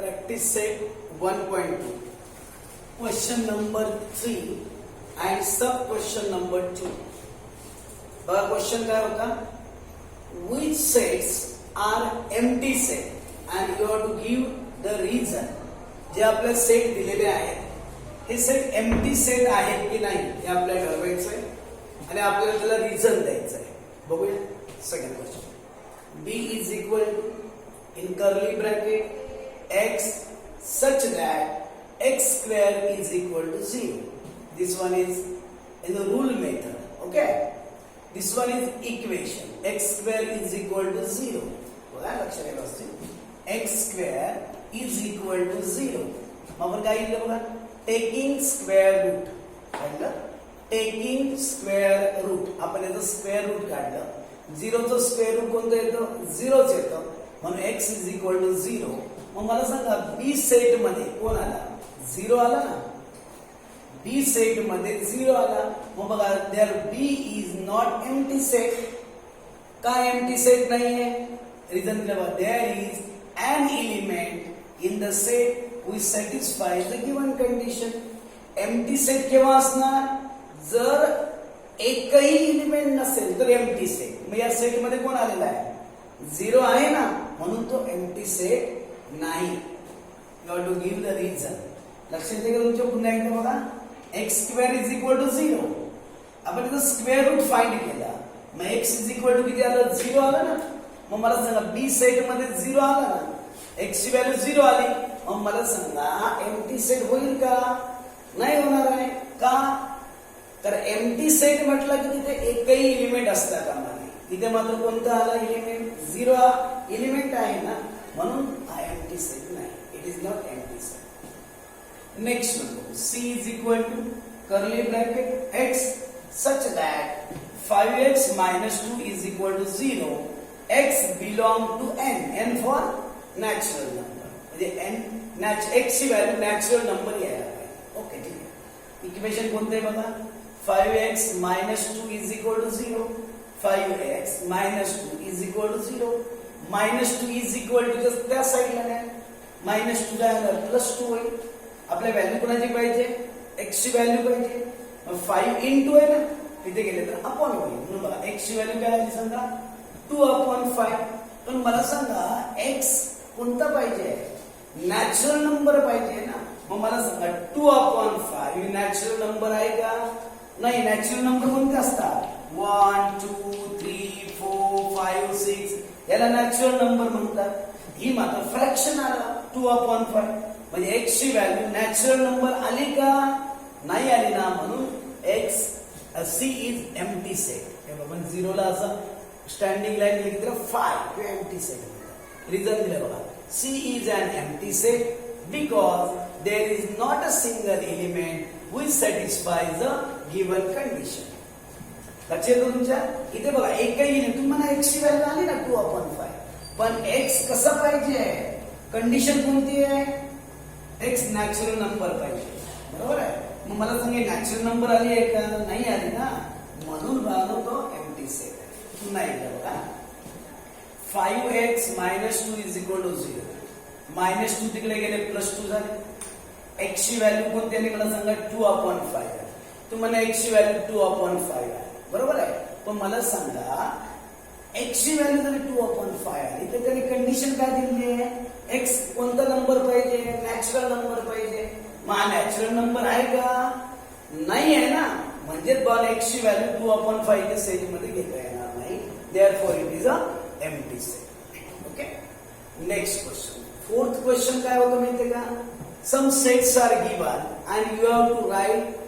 Practice set 1.2. Question number 3 and sub question number 2. बघा question काय होता? Which sets are empty set and you have to give the reason. जे आपल्याला set दिलेले आहेत हे सेट एम्प्टी सेट आहेत की नाही हे आपल्याला ठरवायचं आहे आणि आपल्याला त्याला रिझन द्यायचं आहे. बघूया second question. b is equal to in curly bracket x such that x square is equal to 0. This one is in the rule method. Okay, this one is equation. X square is equal to 0. बघा लक्षात ठेवा x square is equal to 0. आपण काय लिहिलं बघा, taking square route. काय taking square route. आपण याचं स्क्वेअर रूट काढलं. 0 चं स्क्वेअर रूट कोणतं येतं? 0च येतं. म्हणून x is equal to 0. मग मला सांगा बी सेट मध्ये कोण आला? 0 आला ना. बी सेट मध्ये 0 आला. मग बघा there B is not empty set. का एम्प्टी सेट नाहीये? रिझन दिलं बघा, there is an element in the set which satisfies the given condition. Empty set केव्हा असणार? जर एकही एलिमेंट नसेल तर एम्प्टी सेट. मग या सेट मध्ये कोण आलेला आहे? 0 आहे ना, म्हणून तो एम्प्टी सेट नाही. You have to give the reason. लक्षात येईल तुमच्या पुन्हा एकदा बघा, x square is equal to 0. आपण इथं स्क्वेअर रूट फाइंड केला. मग x इज इक्वल टू किती आलं? 0 आलं ना. मग मला सांगा बी सेट मध्ये 0 आला ना, x ची व्हॅल्यू 0 आली. मग मला सांगा एम्प्टी सेट होईल का? नाही होणार आहे. का? तर एम्प्टी सेट म्हटलं की तिथे एकही एलिमेंट असता कामा नये. इथे मात्र कोणता आला एलिमेंट? 0 एलिमेंट आहे ना, म्हणून हा एम्प्टी सेट नाही. It is not empty set. Next one, c is equal to curly bracket x such that 5x minus 2 is equal to 0. x belong to n for natural number. म्हणजे x ची value natural number यायला पाहिजे. Okay, ठीक आहे. Equation कोणतं आहे बघा, 5x minus 2 is equal to 0. 5x minus 2 is equal to 0. minus 2 is equal to just त्या साईडला नाही. minus 2 काय होणार? +2 होईल. आपल्या व्हॅल्यू कोणाची पाहिजे? x ची व्हॅल्यू पाहिजे. मग 5 into आहे ना, तिथे गेले तर अपॉन होईल. म्हणून बघा x ची व्हॅल्यू काय आली सांगा? 2/5. पण मला सांगा x कोणता पाहिजे? नॅचरल नंबर पाहिजे ना. मग मला सांगा 2/5 नॅचरल नंबर आहे का? नाही. नॅचरल नंबर कोणते असतात? 1 2 3 4 5 6 याला नॅचरल नंबर म्हणतात. ही मात्र फ्रॅक्शन आला 2/5. म्हणजे x ची व्हॅल्यू नॅचरल नंबर आली का? नाही आली ना, म्हणून x c is empty set. हे बघा 0 ला असं स्टँडिंग लाईन लिहिली तर 5 एम्प्टी सेट. रिझन दिलं बघा, c is an empty set because there is not a single element which satisfies the given condition. लक्षात येतं तुमच्या? इथे बघा एकही एलिमेंट, तुम्हाला x ची व्हॅल्यू आली ना 2/5, पण x कसा पाहिजे? कंडिशन कोणती आहे? x नॅचरल नंबर पाहिजे. बरोबर आहे. मग मला सांगे नॅचरल नंबर आली आहे का? नाही आली ना, म्हणून राहतो तो एम्प्टी सेट आहे. पुन्हा एकदा बघा, 5x minus 2 is equal to 0. -2 तिकडे गेले +2 झाले. x ची व्हॅल्यू कोणती आहे मला सांगा? 2/5 आहे. तुम्हाला x ची व्हॅल्यू 2/5 आहे. बरोबर आहे. पण मला सांगा x ची व्हॅल्यू जर 2/5 आली तर त्याने कंडिशन काय दिली आहे? x कोणता नंबर पाहिजे? नॅचरल नंबर पाहिजे. मग हा नॅचरल नंबर आहे का? नाही आहे ना, म्हणजे बॉल x ची व्हॅल्यू 2/5 च्या सेट मध्ये घेता येणार नाही. Therefore it is a empty set. Okay, next question. Fourth question काय होतं माहितीये का? Some sets are given and you have to write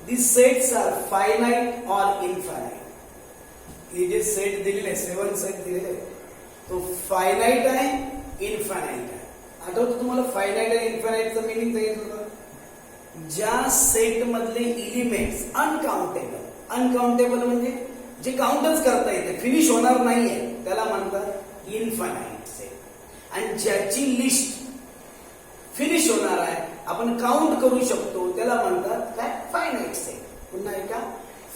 this sets are finite or infinite. हे जे सेट दिलेले 7 सेट दिलेले तो फायनाइट आहे, इनफायनाइट आहे. आठवतं तुम्हाला फायनाइट आणि इनफायनाइटचं मिनिंग तर येत होतं? ज्या सेट मधले एलिमेंट्स अनकाउंटेबल, अनकाउंटेबल म्हणजे जे काउंटच करता येते, फिनिश होणार नाहीये, त्याला म्हणतात इनफायनाइट सेट. आणि ज्याची लिस्ट फिनिश होणार आहे, आपण काउंट करू शकतो, त्याला म्हणतात काय? Finite set. पुन्हा एकदा,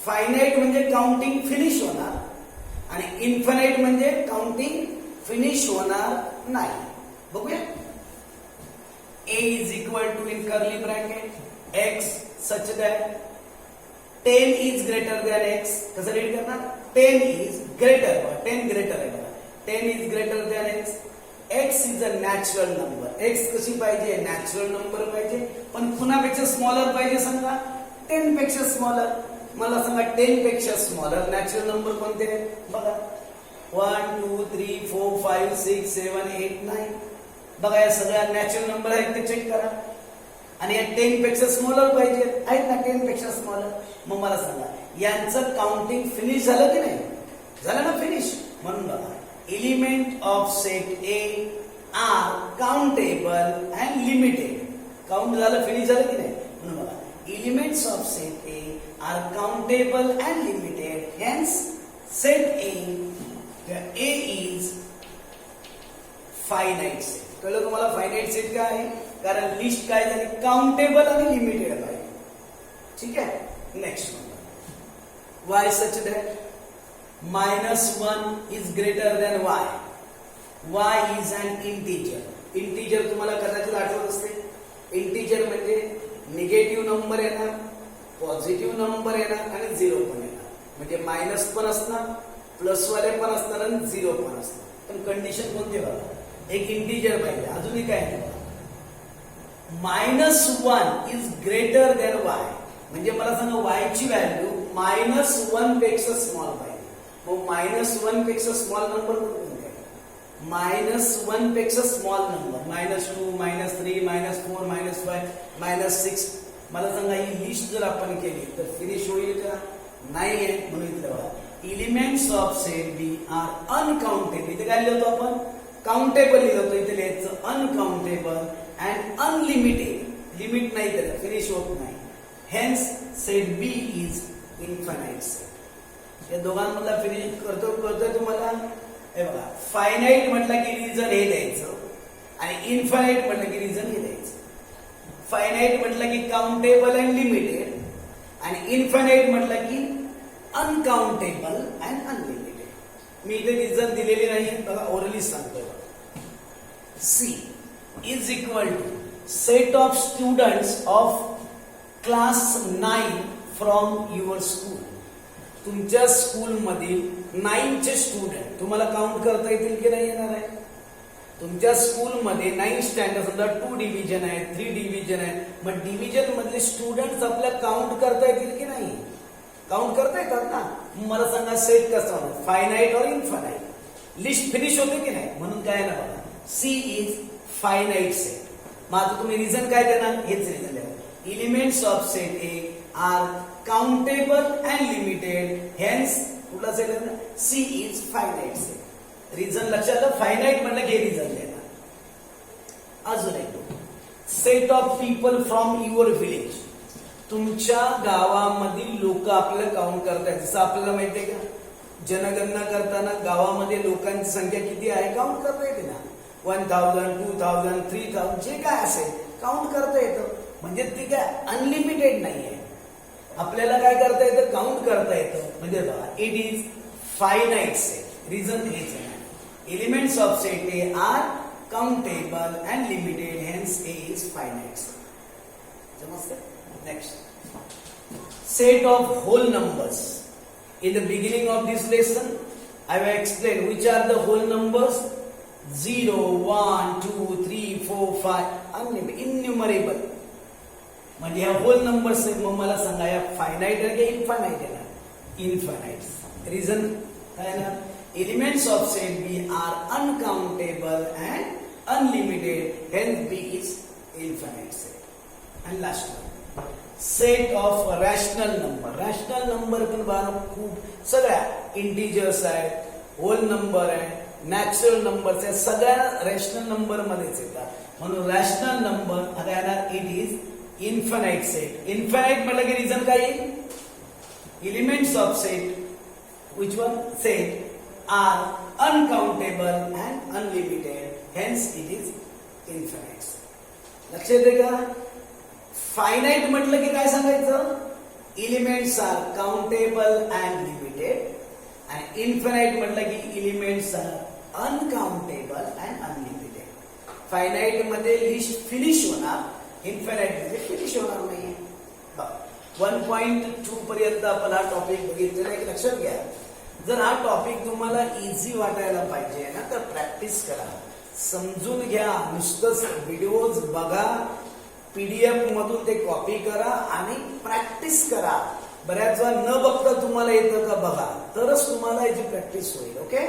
फायनाइट म्हणजे काउंटिंग फिनिश होणार आणि इनफायनाइट म्हणजे काउंटिंग फिनिश होणार नाही. बघूया A is equal to in curly bracket X such that 10 is greater than X. कसं रीड करणार? 10 is greater, 10 greater आहे बघा. 10 is greater than X. X is a natural number. X कशी पाहिजे? नॅचरल नंबर पाहिजे, पण कुणापेक्षा स्मॉलर पाहिजे सांगा? 10 पेक्षा स्मॉलर. मला सांगा 10 पेक्षा स्मॉलर नॅचरल नंबर कोणते आहेत? बघा 1 2 3 4 5 6 7 8 9. बघा या सगळ्या नॅचरल नंबर आहेत ते चेक करा. आणि या 10 पेक्षा स्मॉलर पाहिजे आहेत ना, 10 पेक्षा स्मॉलर. मग मला सांगा यांचं काउंटिंग फिनिश झालं की नाही? झालं ना फिनिश. म्हणून बघा element of set A are countable and limited. Count झालं, फिनिश झालं की नाही? म्हणून बघा elements of set A are countable and limited. Hence set A is finite set. कळलं तुम्हाला फायनाइट सेट काय आहे? कारण लिस्ट काय झाली? काउंटेबल आणि लिमिटेड आहे. ठीक आहे. Next Y such that -1 is greater than y. y is an integer. Integer तुम्हाला कदाचित आठवत असते. इंटिजर म्हणजे निगेटिव्ह नंबर येणार, पॉझिटिव्ह नंबर येणार आणि झिरो पण येणार. म्हणजे मायनस पण असणार, प्लस वाले पण असणार आणि झिरो पण असणार. पण कंडिशन कोणती बघा? एक इंटिजर पाहिजे. अजूनही काय नाही बघा. -1 is greater than y. म्हणजे मला सांगा y ची व्हॅल्यू -1 पेक्षा स्मॉल पाहिजे. मग -1 पेक्षा स्मॉल नंबर कोणते? -1 पेक्षा स्मॉल नंबर -2 -3 -4 -5 -6. मला सांगा ही लिस्ट जर आपण केली तर फिनिश होईल का? नाही आहे. म्हणून इथे बघा elements of set B are uncountable. इथे काय लिहितो आपण? काउंटेबल लिहितो. इथे लिहायचं अनकाउंटेबल अँड अनलिमिटेड. लिमिट नाही त्याला, फिनिश होत नाही. Hence set B is infinite set. या दोघांमधला फिनिश करतोय तुम्हाला. हे बघा फायनाइट म्हटलं की रिझन हे द्यायचं आणि इन्फायनाइट म्हटलं की रिझन हे द्यायचं. फायनाइट म्हटलं की काउंटेबल अँड लिमिटेड आणि इन्फायनाइट म्हटलं की अनकाउंटेबल अँड अनलिमिटेड. मी इथे रिझन दिलेली नाही, बघा ओरली सांगतोय. C is equal to set of students of class 9 from your school. तुमच्या स्कूल मधील 9 चे स्टुडंट तुम्हाला काउंट करता येतील की नाही येणार आहे? तुमच्या स्कूल मध्ये 9 स्टँडर्ड समजा 2 डिव्हिजन आहे, 3 डिव्हिजन आहे. मग डिव्हिजन मधले स्टुडंट आपल्याला काउंट करता येतील की नाही? काउंट करता येतात ना. मला सांगा सेट कसा होणार? फायनाइट और इन्फायनाइट. लिस्ट फिनिश होते की नाही? म्हणून काय ना बघा सी इज फायनाइट सेट. मग आता तुम्ही रिझन काय देणार? हेच रिझन द्या. Elements of set A are countable and limited. Hence कुठला सेट आहे ना? C is finite set. Reason लक्षात आलं? फायनाइट म्हणलं की रिझन देणार. अजून एक set of people from your village. तुमच्या गावामधील लोक आपल्याला काउंट करतायत. जसं आपल्याला माहितीये का जनगणना करताना गावामध्ये लोकांची संख्या किती आहे काउंट करता येते ना. 1000 2000 3000 जे काय असेल काउंट करता येतं. म्हणजे ती काय अनलिमिटेड नाहीये. आपल्याला काय करता येतं? काउंट करता येतं. म्हणजे बघा it is finite set. Reason हेच आहे. Elements of set A are countable and limited. Hence A is finite set. समजतं? Next set of whole numbers. In the beginning of this lesson, I will explain which are the whole numbers. 0, 1, 2, 3, 4, 5, innumerable. म्हणजे ह्या hole numbers आहेत. मग मला सांगा या finite आहे की इन्फायनाइट आहे ना? इन्फायनाइट. रिझन काय ना? Elements of set B are uncountable and unlimited. Hence B is infinite set. And last one set of rational number. Rational number पण बारा खूप सगळ्या इंटिजर्स आहेत, होल नंबर आहे, नॅचरल नंबर्स आहे. सगळ्या रॅशनल नंबर मध्येच येतात. म्हणून रॅशनल नंबर आता येणार it is infinite set. Infinite म्हटलं की रिझन काय येईल? Elements of set which one set are uncountable and unlimited. Hence it is infinite set. लक्षात येते का? फायनाइट म्हटलं की काय सांगायचं? Elements are countable and limited. आणि इन्फायनाइट म्हटलं की elements are uncountable and unlimited. Finite मध्ये लिस्ट फिनिश होणार, इन्फायनाईट मध्ये फिनिश होणार नाही. 1.2 पर्यंत आपण हा टॉपिक बघितलेला आहे. लक्षात घ्या, जर हा टॉपिक तुम्हाला इझी वाटायला पाहिजे ना तर प्रॅक्टिस करा, समजून घ्या. नुसतंच व्हिडिओज बघा, पीडीएफ मधून ते कॉपी करा आणि प्रॅक्टिस करा. बऱ्याच वेळा न बघता तुम्हाला येतं का बघा, तरच तुम्हाला याची प्रॅक्टिस होईल. ओके.